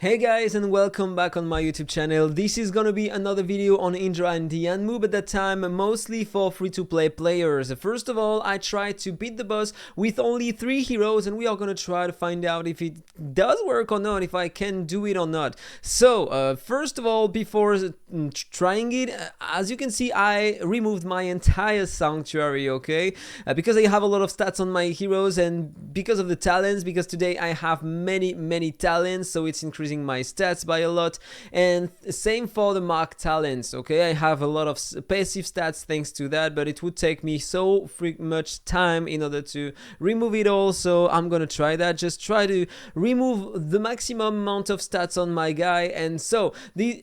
Hey guys, and welcome back on my YouTube channel. This is gonna be another video on Indra and Dianmu, but that time mostly for free-to-play players. First of all, I tried to beat the boss with only 3 heroes, and we are gonna try to find out if it does work or not, if I can do it or not. So, first of all, before trying it, as you can see, I removed my entire sanctuary, okay? Because I have a lot of stats on my heroes, and because of the talents, because today I have many talents, so it's increasing my stats by a lot. And same for the mark talents, okay? I have a lot of passive stats thanks to that, but it would take me so much time in order to remove it all, so I'm gonna try that. Just try to remove the maximum amount of stats on my guy. And so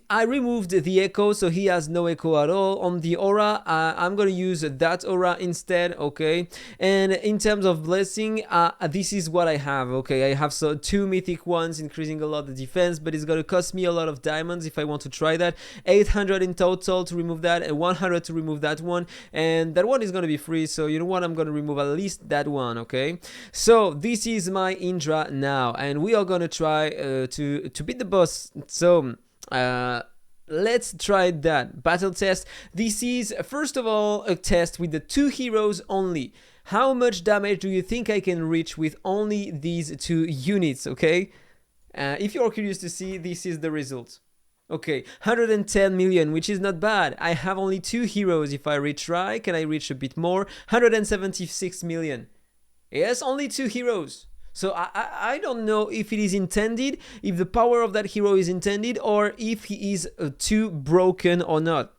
I removed the echo, so he has no echo at all. On the aura, I'm gonna use that aura instead, okay? And in terms of blessing, this is what I have, okay? I have 2 mythic ones, increasing a lot the defense, but it's gonna cost me a lot of diamonds if I want to try that. 800 in total to remove that, and 100 to remove that one, and that one is gonna be free, so you know what, I'm gonna remove at least that one, okay? So this is my Indra now, and we are gonna try to beat the boss. So let's try that battle test. This is first of all a test with the 2 heroes only. How much damage do you think I can reach with only these 2 units, okay? If you're curious to see, this is the result. Okay, 110 million, which is not bad. I have only 2 heroes. If I retry, can I reach a bit more? 176 million. Yes, only 2 heroes. So I don't know if it is intended, if the power of that hero is intended, or if he is too broken or not.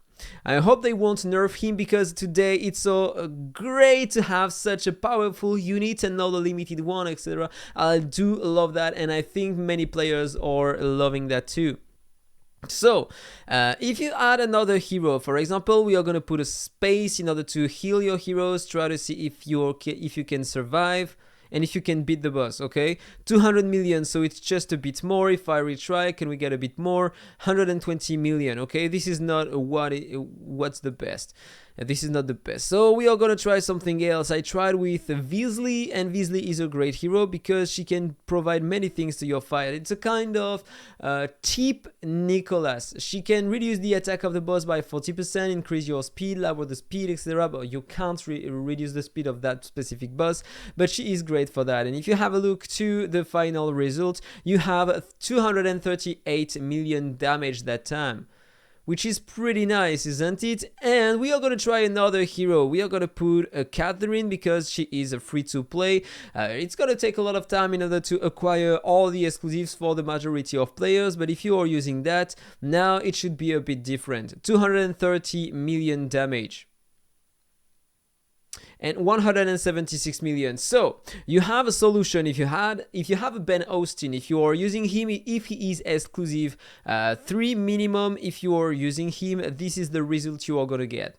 I hope they won't nerf him, because today it's so great to have such a powerful unit and not a limited one, etc. I do love that, and I think many players are loving that too. So, if you add another hero, for example, we are going to put a space in order to heal your heroes, try to see if you can survive. And if you can beat the boss, okay? 200 million, so it's just a bit more. If I retry, can we get a bit more? 120 million, okay? This is not what's the best. This is not the best. So we are gonna try something else. I tried with Weasley, and Weasley is a great hero because she can provide many things to your fight. It's a kind of cheap Nicholas. She can reduce the attack of the boss by 40%, increase your speed, lower the speed, etc. But you can't reduce the speed of that specific boss. But she is great for that. And if you have a look to the final result, you have 238 million damage that time, which is pretty nice, isn't it? And we are gonna try another hero. We are gonna put Catherine, because she is a free-to-play. It's gonna take a lot of time in order to acquire all the exclusives for the majority of players, but if you are using that, now it should be a bit different. 230 million damage. And 176 million. So you have a solution. If you have a Ben Austin, if you are using him, if he is exclusive, 3 minimum, if you are using him, this is the result you are gonna get.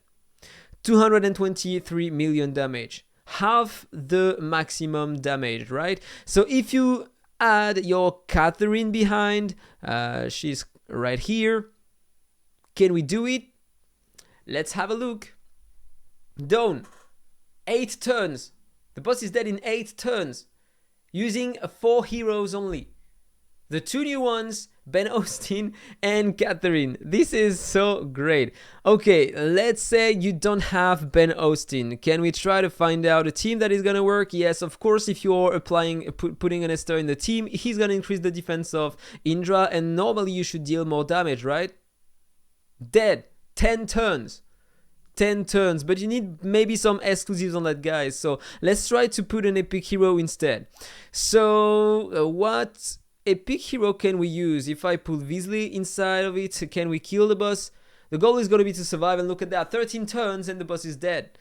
223 million damage, half the maximum damage, right? So if you add your Catherine behind, she's right here. Can we do it? Let's have a look. Done. 8 turns. The boss is dead in 8 turns, using 4 heroes only. The 2 new ones, Ben Austin and Catherine. This is so great. Okay, let's say you don't have Ben Austin. Can we try to find out a team that is gonna work? Yes, of course. If you're putting an Esther in the team, he's gonna increase the defense of Indra, and normally you should deal more damage, right? Dead. 10 turns. 10 turns, but you need maybe some exclusives on that guy. So let's try to put an epic hero instead. So what epic hero can we use? If I put Weasley inside of it, can we kill the boss? The goal is going to be to survive, and look at that, 13 turns and the boss is dead.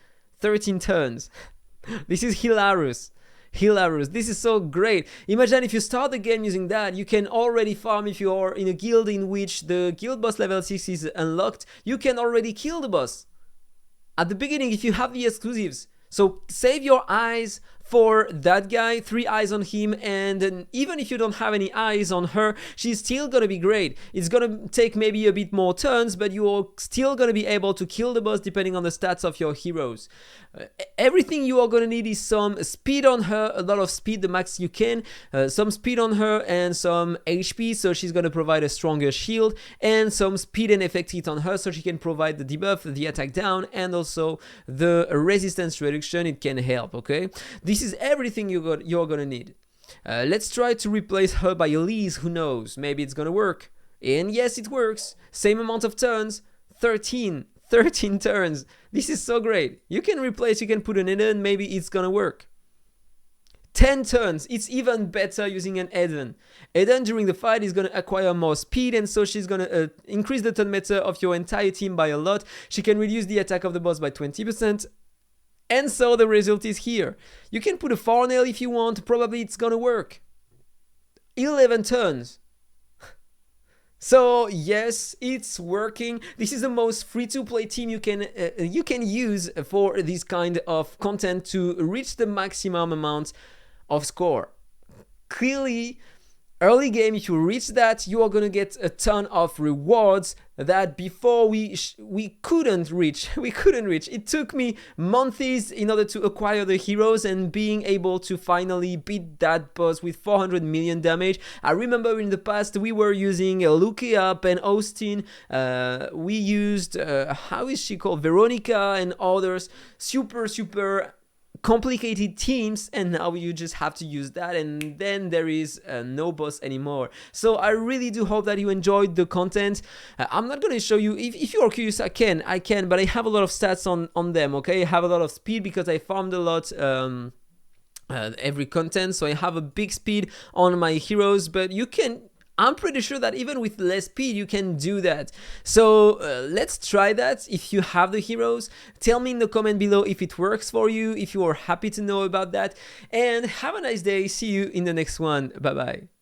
13 turns. This is hilarious. Hilarious. This is so great. Imagine if you start the game using that, you can already farm. If you are in a guild in which the guild boss level 6 is unlocked, you can already kill the boss at the beginning if you have the exclusives. So save your eyes for that guy, 3 eyes on him, and even if you don't have any eyes on her, she's still gonna be great. It's gonna take maybe a bit more turns, but you're still gonna be able to kill the boss depending on the stats of your heroes. Everything you are gonna need is some speed on her, a lot of speed, the max you can, some speed on her and some HP, so she's gonna provide a stronger shield, and some speed and effect hit on her so she can provide the debuff, the attack down, and also the resistance reduction. It can help, okay? This is everything you're gonna need. Let's try to replace her by Elise. Who knows, maybe it's gonna work. And yes, it works. Same amount of turns, 13 turns. This is so great. You can replace, you can put an Eden, maybe it's gonna work. 10 turns, it's even better using an Eden. Eden during the fight is gonna acquire more speed, and so she's gonna increase the turn meter of your entire team by a lot. She can reduce the attack of the boss by 20%. And so the result is here. You can put a Farnell if you want, probably it's gonna work. 11 turns. So yes, it's working. This is the most free-to-play team you can use for this kind of content to reach the maximum amount of score. Clearly, early game, if you reach that, you are gonna get a ton of rewards that before we couldn't reach. It took me months in order to acquire the heroes and being able to finally beat that boss with 400 million damage. I remember in the past we were using Luke Up and Austin. We used how is she called, Veronica, and others. Super complicated teams, and now you just have to use that, and then there is no boss anymore. So I really do hope that you enjoyed the content. I'm not going to show you, if you are curious, I can, but I have a lot of stats on them, okay? I have a lot of speed because I farmed a lot every content, so I have a big speed on my heroes, but you can, I'm pretty sure that even with less speed you can do that. So let's try that. If you have the heroes, tell me in the comment below if it works for you, if you are happy to know about that, and have a nice day. See you in the next one. Bye bye.